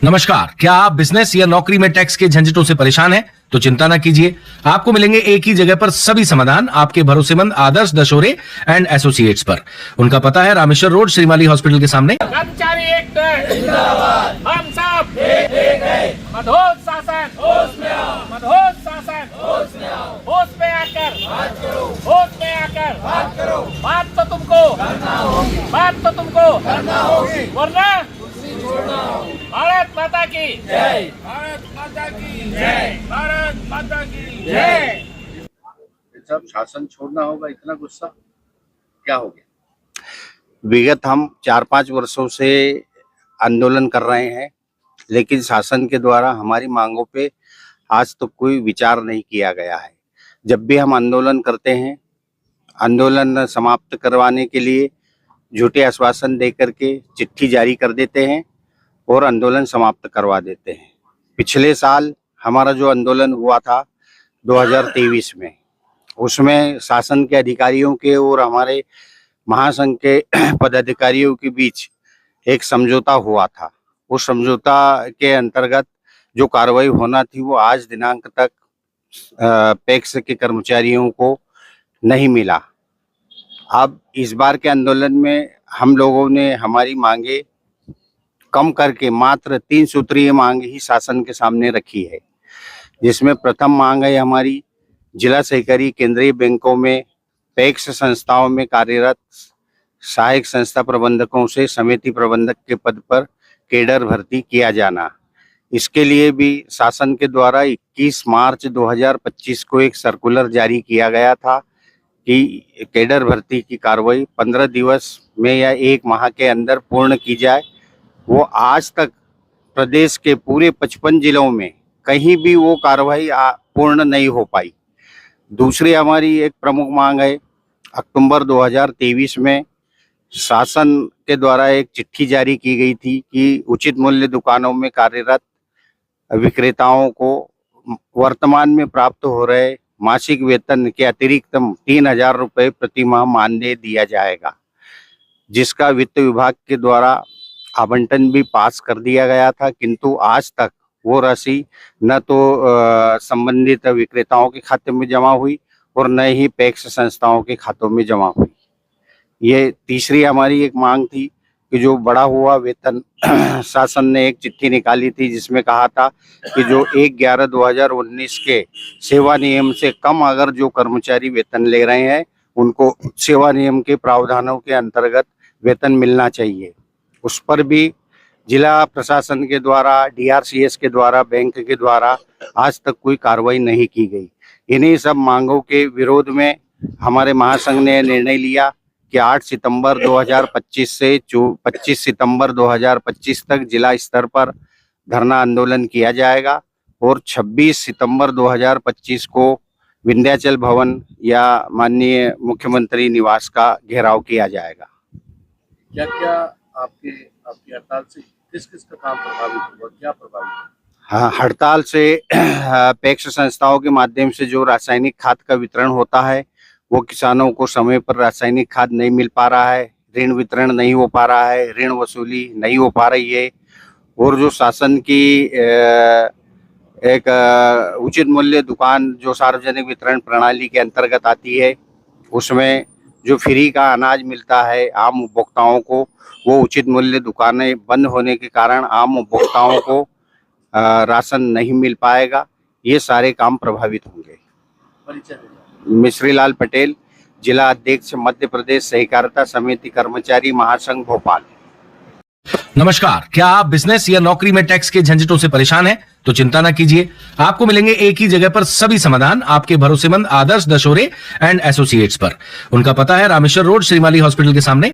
नमस्कार, क्या आप बिजनेस या नौकरी में टैक्स के झंझटों से परेशान हैं? तो चिंता ना कीजिए, आपको मिलेंगे एक ही जगह पर सभी समाधान आपके भरोसेमंद आदर्श दशोरे एंड एसोसिएट्स पर। उनका पता है रामेश्वर रोड, श्रीमाली हॉस्पिटल के सामने। कर्मचारी एकता जिंदाबाद, हम सब एक है। मधोर शासन होश में आओ, मधोर शासन होश में आओ, होश में आकर बात करो, होश में आकर बात करो। बात तो तुमको करना होगी, बात तो तुमको करना होगी, वरना छोड़ना होगी। भारत माता की जय, भारत माता की जय, भारत माता की जय। सब शासन छोड़ना होगा, इतना गुस्सा क्या हो गया? विगत हम 4-5 वर्षों से आंदोलन कर रहे हैं, लेकिन शासन के द्वारा हमारी मांगों पे आज तक कोई विचार नहीं किया गया है। जब भी हम आंदोलन करते हैं, आंदोलन समाप्त करवाने के लिए झूठे आश्वासन देकर के चिट्ठी जारी कर देते हैं और आंदोलन समाप्त करवा देते हैं। पिछले साल हमारा जो आंदोलन हुआ था 2023 में, उसमें शासन के अधिकारियों के और हमारे महासंघ के पदाधिकारियों के बीच एक समझौता हुआ था। उस समझौता के अंतर्गत जो कार्रवाई होना थी वो आज दिनांक तक पैक्स के कर्मचारियों को नहीं मिला। अब इस बार के आंदोलन में हम लोगों ने हमारी मांगे कम करके मात्र 3 सूत्रीय मांग ही शासन के सामने रखी है, जिसमें प्रथम मांग है हमारी जिला सहकारी केंद्रीय बैंकों में पैक्स संस्थाओं में कार्यरत सहायक संस्था प्रबंधकों से समिति प्रबंधक के पद पर कैडर भर्ती किया जाना। इसके लिए भी शासन के द्वारा 21 मार्च 2025 को एक सर्कुलर जारी किया गया था कि कैडर भर्ती की कार्रवाई 15 दिवस में या 1 माह के अंदर पूर्ण की जाए। वो आज तक प्रदेश के पूरे 55 जिलों में कहीं भी वो कार्रवाई पूर्ण नहीं हो पाई। दूसरी हमारी एक प्रमुख मांग है, अक्टूबर 2023 में शासन के द्वारा एक चिट्ठी जारी की गई थी कि उचित मूल्य दुकानों में कार्यरत विक्रेताओं को वर्तमान में प्राप्त हो रहे मासिक वेतन के अतिरिक्त 3000 रुपये प्रति माह मानदेय दिया जाएगा, जिसका वित्त विभाग के द्वारा आवंटन भी पास कर दिया गया था, किंतु आज तक वो राशि न तो संबंधित विक्रेताओं के खाते में जमा हुई और न ही पैक्स संस्थाओं के खातों में जमा हुई। ये तीसरी हमारी एक मांग थी कि जो बढ़ा हुआ वेतन शासन ने एक चिट्ठी निकाली थी जिसमें कहा था कि जो 1/11/2019 के सेवा नियम से कम अगर जो कर्मचारी वेतन ले रहे हैं उनको सेवा नियम के प्रावधानों के अंतर्गत वेतन मिलना चाहिए। उस पर भी जिला प्रशासन के द्वारा, DRCS के द्वारा, बैंक के द्वारा आज तक कोई कार्रवाई नहीं की गई। इन्हीं सब मांगों के विरोध में हमारे महासंघ ने निर्णय लिया कि 8 सितंबर 2025 से 25 सितंबर 2025 तक जिला स्तर पर धरना आंदोलन किया जाएगा और 26 सितंबर 2025 को विंध्याचल भवन या माननीय मुख्यमंत्री निवास का घेराव किया जाएगा। क्या क्या आपकी हड़ताल से किस किस का काम प्रभावित हुआ, क्या प्रभावित हुआ? हाँ, हड़ताल से पैक्स संस्थाओं के माध्यम से जो रासायनिक खाद का वितरण होता है वो किसानों को समय पर रासायनिक खाद नहीं मिल पा रहा है, ऋण वितरण नहीं हो पा रहा है, ऋण वसूली नहीं हो पा रही है और जो शासन की एक उचित मूल्य दुकान जो सार्वजनिक वितरण प्रणाली के अंतर्गत आती है उसमें जो फ्री का अनाज मिलता है आम उपभोक्ताओं को, वो उचित मूल्य दुकानें बंद होने के कारण आम उपभोक्ताओं को राशन नहीं मिल पाएगा। ये सारे काम प्रभावित होंगे। परिचय मिश्रीलाल पटेल, जिला अध्यक्ष मध्य प्रदेश सहकारिता समिति कर्मचारी महासंघ भोपाल। नमस्कार, क्या आप बिजनेस या नौकरी में टैक्स के झंझटों से परेशान हैं? तो चिंता ना कीजिए, आपको मिलेंगे एक ही जगह पर सभी समाधान आपके भरोसेमंद आदर्श दशोरे एंड एसोसिएट्स पर। उनका पता है रामेश्वर रोड, श्रीमाली हॉस्पिटल के सामने।